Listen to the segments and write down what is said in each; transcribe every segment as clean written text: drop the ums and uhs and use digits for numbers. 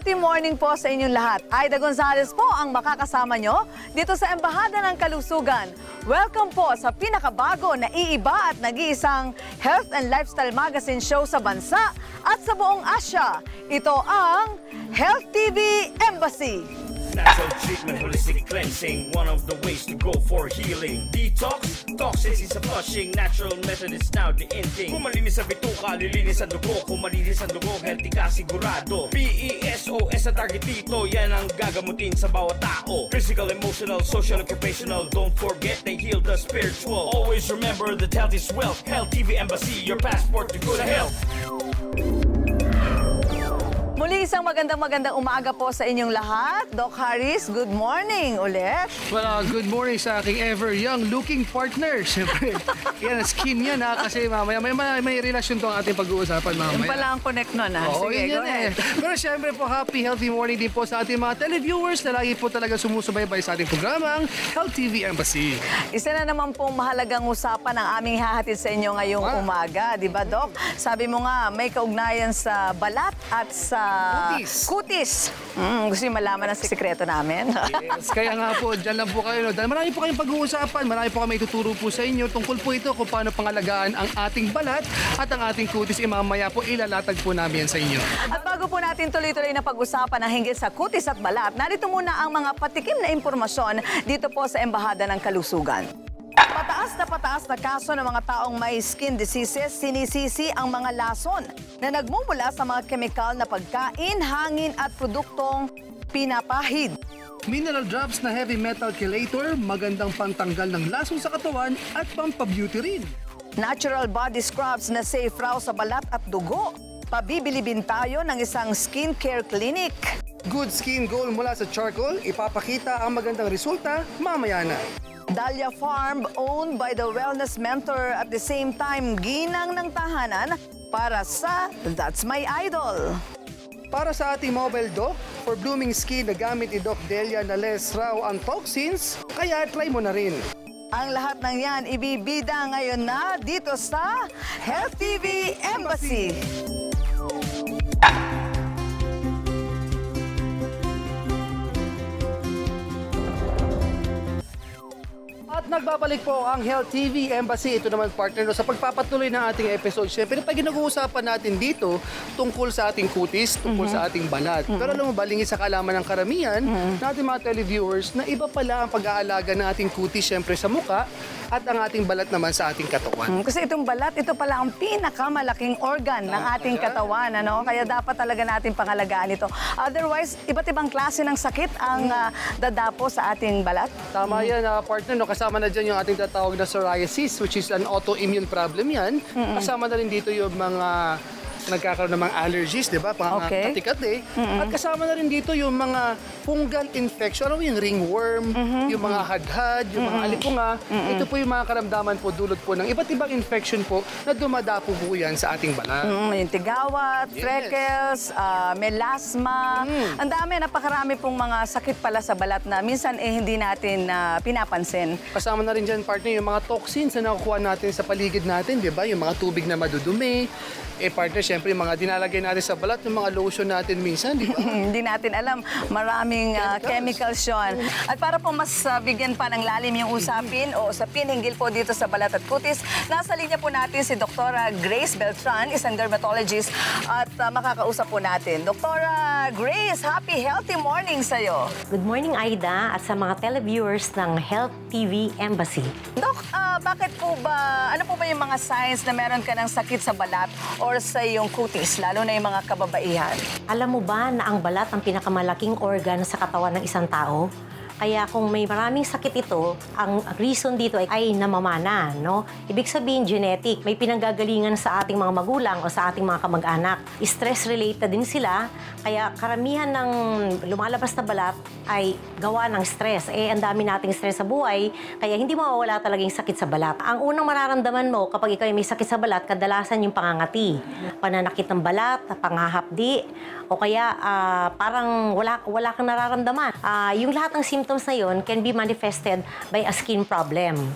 Healthy morning po sa inyong lahat. Aida Gonzalez po ang makakasama nyo dito sa Embahada ng Kalusugan. Welcome po sa pinakabago na iiba at nag-iisang health and lifestyle magazine show sa bansa at sa buong Asia. Ito ang Health TV Embassy. Natural treatment, holistic cleansing, one of the ways to go for healing. Detox, toxins is a flushing, natural method is now the ending. Kung malinis ang bituka, lilinis ang dugo. Kung malinis ang dugo, healthy ka sigurado. PESOS ang target dito, yan ang gagamutin sa bawat tao. Physical, emotional, social, occupational, don't forget they heal the spiritual. Always remember that health is wealth. Health TV Embassy, your passport to good health. Muli isang magandang umaga po sa inyong lahat. Doc Harris, good morning ulit. Well, good morning sa aking ever-young looking partner. Siyempre, yan, skin yan ha, kasi mamaya may relasyon to ang ating pag-uusapan mamaya. Yung pala ang connect nun ha. Oo, Sige, yun go ahead. Pero siyempre po, happy, healthy morning din po sa ating mga televiewers na lagi po talaga sumusubaybay sa ating programang Health TV Embassy. Isa na naman pong mahalagang usapan ang aming hahatid sa inyo ngayong umaga. Di ba, Doc? Sabi mo nga, may kaugnayan sa balat at sa kutis. Gusto niyo malaman ang sikreto namin? Yes, kaya nga po, dyan lang po kayo. No? Dahil marami po kayong pag-uusapan, marami po kami ituturo po sa inyo. Tungkol po ito kung paano pangalagaan ang ating balat at ang ating kutis. Mamaya po ilalatag po namin sa inyo. At bago po natin tuloy-tuloy na pag-usapan ang hinggil sa kutis at balat, narito muna ang mga patikim na impormasyon dito po sa Embahada ng Kalusugan. Pataas na kaso ng mga taong may skin diseases, sinisisi ang mga lason na nagmumula sa mga kemikal na pagkain, hangin at produktong pinapahid. Mineral drops na heavy metal chelator, magandang pantanggal ng lason sa katawan at pampabeauty rin. Natural body scrubs na safe raw sa balat at dugo. Pabibilibin tayo ng isang skincare clinic. Good skin goal mula sa charcoal, ipapakita ang magandang resulta mamaya na. Dahlia Farm, owned by the wellness mentor at the same time ginang ng tahanan para sa That's My Idol. Para sa ating mobile doc, for blooming skin na gamit ni Doc Delia na less raw ang toxins, kaya try mo na rin. Ang lahat ng yan ibibida ngayon na dito sa Health TV Embassy. At nagbabalik po ang Health TV Embassy. Ito naman partner no, sa pagpapatuloy ng ating episode. Siyempre, pag ginag-uusapan natin dito tungkol sa ating kutis, tungkol sa ating balat. Pero alam mo ba, lingid sa kaalaman ng karamihan natin mga televiewers na iba pala ang pag-aalaga ng ating kutis siyempre sa muka at ang ating balat naman sa ating katawan. Kasi itong balat, ito pala ang pinakamalaking organ ng ating katawan. Ano? Kaya dapat talaga natin pangalagaan ito. Otherwise, iba't ibang klase ng sakit ang dadapo sa ating balat. Tama yan, partner. No? Kasama na dyan yung ating tatawag na psoriasis, which is an autoimmune problem yan. Kasama na rin dito yung mga nagkakaroon ng mga allergies, di ba? Pangkati-kati. At kasama na rin dito yung mga fungal infection. Ano yung ringworm, yung mga hadhad, yung mga alipunga. Ito po yung mga karamdaman po dulot po ng iba't ibang infection po na dumadapo po yan sa ating balat. Yung tigawat, freckles, melasma. Ang dami, napakarami pong mga sakit pala sa balat na minsan hindi natin pinapansin. Kasama na rin dyan, partner, yung mga toxins na nakukuha natin sa paligid natin, di ba? Yung mga tubig na madudumi. Partner, siyempre, yung mga dinalagay natin sa balat, yung mga lotion natin minsan, di ba? Hindi natin alam. Maraming chemicals yun. At para po mas bigyan pa ng lalim yung usapin o usapin hinggil po dito sa balat at kutis, nasa linya po natin si Dr. Grace Beltran, isang dermatologist, at makakausap po natin. Dr. Grace, happy healthy morning sa'yo. Good morning, Aida, at sa mga televiewers ng Health TV Embassy. Doc, bakit po ba, ano po ba yung mga signs na meron ka ng sakit sa balat or sa iyong kutis, lalo na yung mga kababaihan? Alam mo ba na ang balat ang pinakamalaking organ sa katawan ng isang tao? Kaya kung may maraming sakit ito, ang reason dito ay namamana, no? Ibig sabihin, genetic. May pinanggagalingan sa ating mga magulang o sa ating mga kamag-anak. Stress-related din sila, kaya karamihan ng lumalabas na balat ay gawa ng stress. Ang dami nating stress sa buhay, kaya hindi mawawala talaga yung sakit sa balat. Ang unang mararamdaman mo kapag ikaw may sakit sa balat, kadalasan yung pangangati. Pananakit ng balat, panghahapdi, o kaya parang wala kang nararamdaman. Yung lahat ng symptoms na yun can be manifested by a skin problem.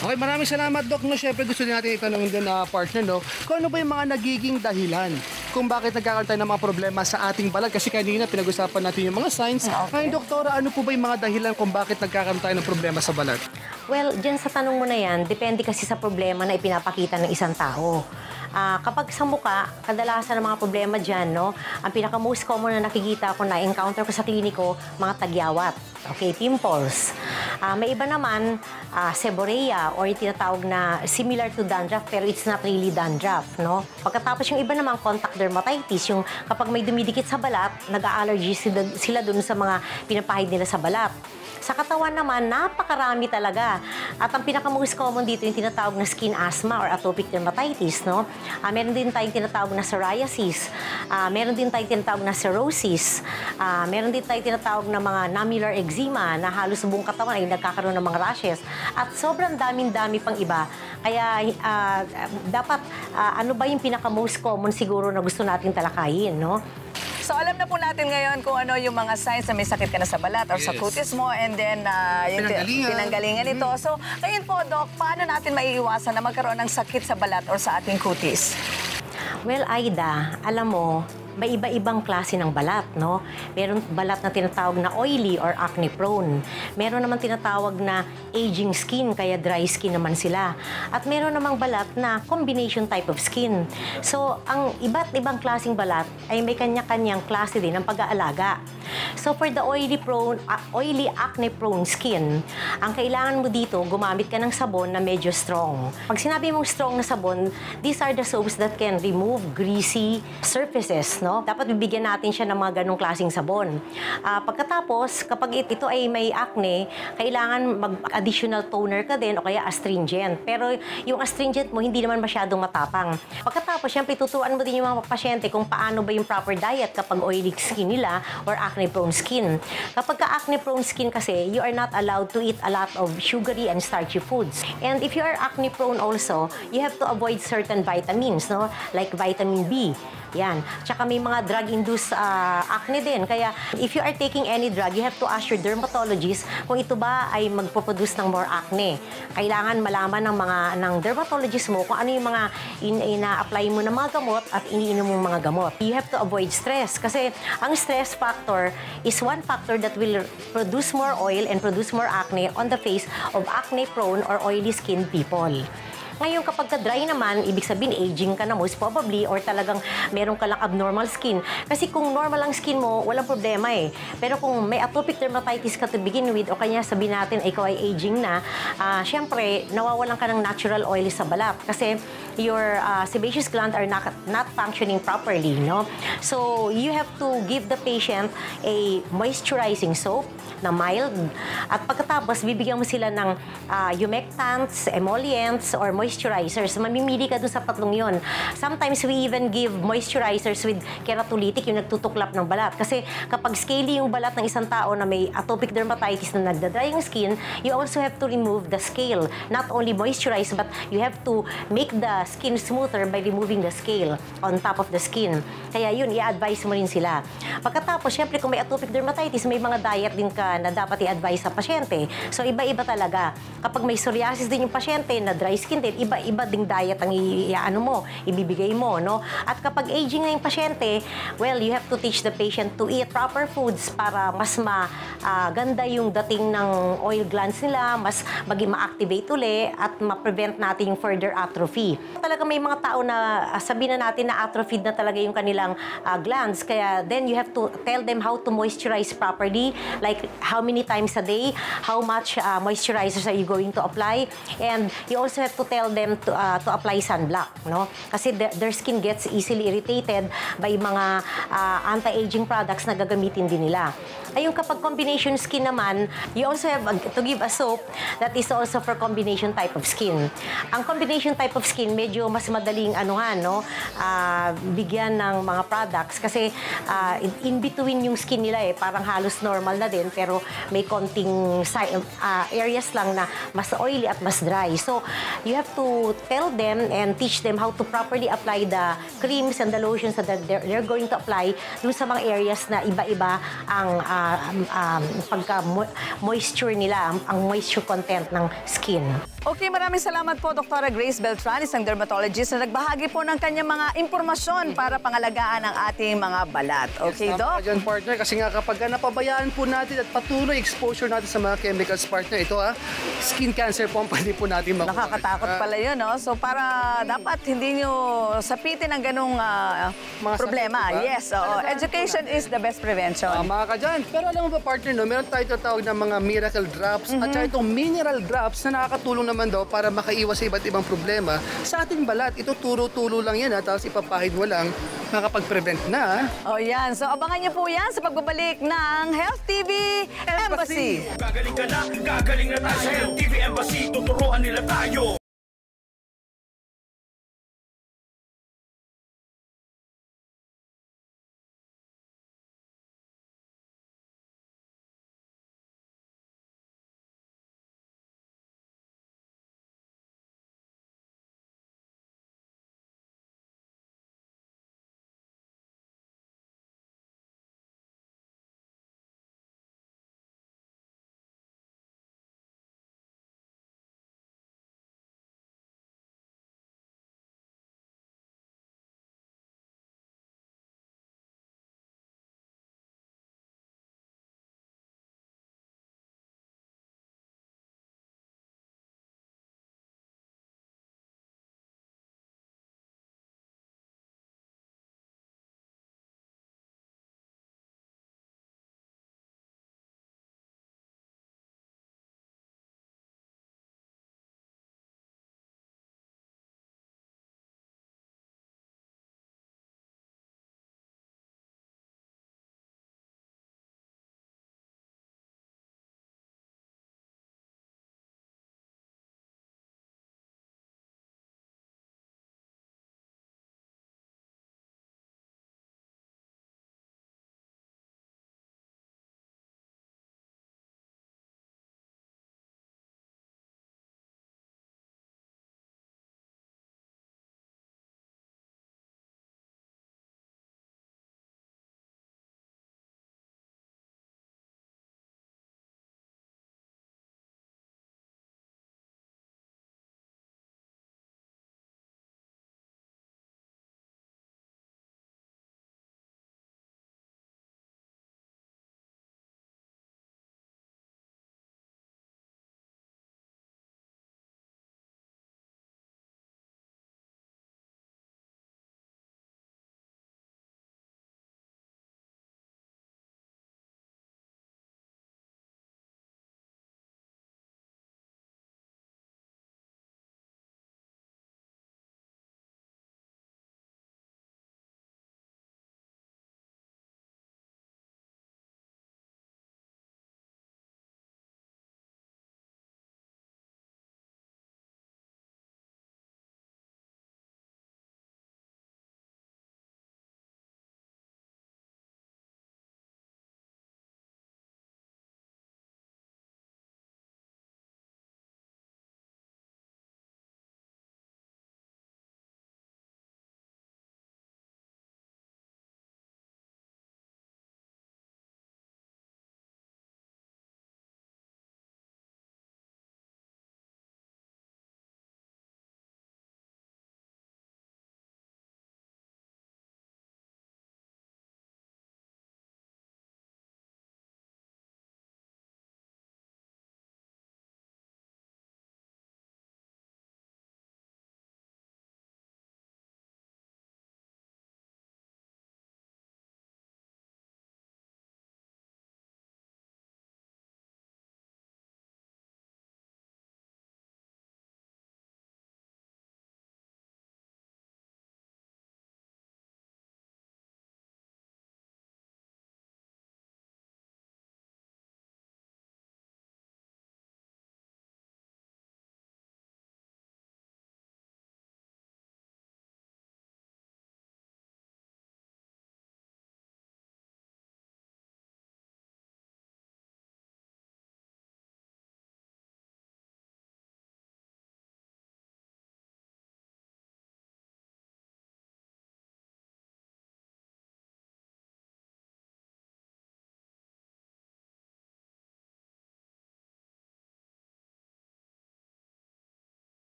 Okay, maraming salamat, Doc. No, syempre gusto natin itanong din na partner, no? Kung ano ba yung mga nagiging dahilan kung bakit nagkakaroon tayo ng mga problema sa ating balat. Kasi kanina pinag-usapan natin yung mga signs. Okay. Ngayon, doktora, ano po ba yung mga dahilan kung bakit nagkakaroon tayo ng problema sa balat? Well, dyan sa tanong mo na yan, depende kasi sa problema na ipinapakita ng isang tao. Kapag sa muka, kadalasan ng mga problema dyan, no, ang pinaka-most common na nakikita ko na encounter ko sa kliniko, mga tagyawat. Okay, pimples. May iba naman, seborrhea or tinatawag na similar to dandruff pero it's not really dandruff, no? Pagkatapos yung iba naman, contact dermatitis, yung kapag may dumidikit sa balat, nag-allergy sila dun sa mga pinapahid nila sa balat. Sa katawan naman, napakarami talaga. At ang pinaka-most common dito yung tinatawag na skin asthma or atopic dermatitis, no? Meron din tayong tinatawag na psoriasis. Meron din tayong tinatawag na cirrhosis. Meron din tayong tinatawag na mga nummular eczema na halos buong katawan ay nagkakaroon ng mga rashes. At sobrang daming-dami pang iba. Kaya dapat ano ba yung pinaka-most common siguro na gusto natin talakayin, no? So alam na po natin ngayon kung ano yung mga signs na may sakit ka na sa balat or sa kutis mo and then yung pinanggalingan ito. So ngayon po, Doc, paano natin maiiwasan na magkaroon ng sakit sa balat or sa ating kutis? Well, Aida, alam mo, may iba-ibang klase ng balat, no? Meron balat na tinatawag na oily or acne prone. Meron naman tinatawag na aging skin, kaya dry skin naman sila. At meron namang balat na combination type of skin. So, ang iba't ibang klaseng balat ay may kanya-kanyang klase din ng pag-aalaga. So, for the oily acne prone skin, ang kailangan mo dito, gumamit ka ng sabon na medyo strong. Pag sinabi mong strong na sabon, these are the soaps that can remove greasy surfaces, no? Dapat bibigyan natin siya ng mga ganong klaseng sabon. Pagkatapos, kapag ito ay may acne, kailangan mag-additional toner ka din o kaya astringent. Pero yung astringent mo, hindi naman masyadong matapang. Pagkatapos, syempre, tuturuan mo din yung mga pasyente kung paano ba yung proper diet kapag oily skin nila or acne-prone skin. Kapag ka-acne-prone skin kasi, you are not allowed to eat a lot of sugary and starchy foods. And if you are acne-prone also, you have to avoid certain vitamins, no? Like vitamin B. Yan. Tsaka may mga drug-induced acne din. Kaya if you are taking any drug, you have to ask your dermatologist kung ito ba ay magpo-produce ng more acne. Kailangan malaman ng dermatologist mo kung ano yung mga ina-apply mo na mga gamot at iniinom mong mga gamot. You have to avoid stress kasi ang stress factor is one factor that will produce more oil and produce more acne on the face of acne-prone or oily skin people. Ngayon, kapag ka-dry naman, ibig sabihin, aging ka na most probably or talagang meron ka lang abnormal skin. Kasi kung normal ang skin mo, walang problema eh. Pero kung may atopic dermatitis ka to begin with o kanya sabihin natin, ikaw ay aging na, syempre, nawawalan ka ng natural oil sa balat. Kasi your sebaceous gland are not functioning properly, no? So, you have to give the patient a moisturizing soap na mild. At pagkatapos, bibigyan mo sila ng humectants, emollients, or moisturizers. Mamimili ka dun sa tatlong yon. Sometimes, we even give moisturizers with keratolytic, yung nagtutuklap ng balat. Kasi kapag scaly yung balat ng isang tao na may atopic dermatitis na nagdadry yung skin, you also have to remove the scale. Not only moisturize, but you have to make the skin smoother by removing the scale on top of the skin. Kaya yun, i-advise mo rin sila. Pagkatapos, syempre, kung may atopic dermatitis, may mga diet din ka na dapat i-advise sa pasyente. So, iba-iba talaga. Kapag may psoriasis din yung pasyente na dry skin din, iba-iba ding diet ang ibibigay mo, no? At kapag aging na yung pasyente, well, you have to teach the patient to eat proper foods para mas ganda yung dating ng oil glands nila, mas maging ma-activate uli at ma-prevent natin yung further atrophy. Talaga may mga tao na sabihin na natin na atrophied na talaga yung kanilang glands. Kaya then you have to tell them how to moisturize properly, like how many times a day, how much moisturizers are you going to apply, and you also have to tell them to apply sunblock, no? Kasi their skin gets easily irritated by mga anti-aging products na gagamitin din nila. Ayun, kapag combination skin naman, you also have to give a soap that is also for combination type of skin. Ang combination type of skin, medyo mas madaling no? Bigyan ng mga products kasi in between yung skin nila parang halos normal na din pero may konting areas lang na mas oily at mas dry. So, you have to tell them and teach them how to properly apply the creams and the lotions that they're going to apply dun sa mga areas na iba-iba ang pagka-moisture nila, ang moisture content ng skin. Okay, maraming salamat po, Dr. Grace Beltran, isang dermatologist na nagbahagi po ng kanyang mga impormasyon para pangalagaan ang ating mga balat. Okay, Tama Doc? ka dyan, partner, kasi nga kapag napabayaan po natin at patuloy exposure natin sa mga chemicals, partner, ito skin cancer po ang pwede po natin makuha. Nakakatakot pala yun, no? So, para dapat hindi nyo sapitin ang ganung Mga problema. sakit, diba? Yes, oo. Education is the best prevention. Tama ka dyan. Pero alam mo ba, partner, no, meron tayo tatawag ng mga miracle drops at saka itong mineral drops na nakakatulong naman daw para makaiwas sa iba't ibang problema sa ating balat. Ito turo-turo lang yan, tapos ipapahid mo lang, makapag-prevent na. Oh, yan. So, abangan nyo po yan sa pagbabalik ng Health TV Embassy. Gagaling ka na, gagaling na tayo sa Health TV Embassy, tuturuan nila tayo.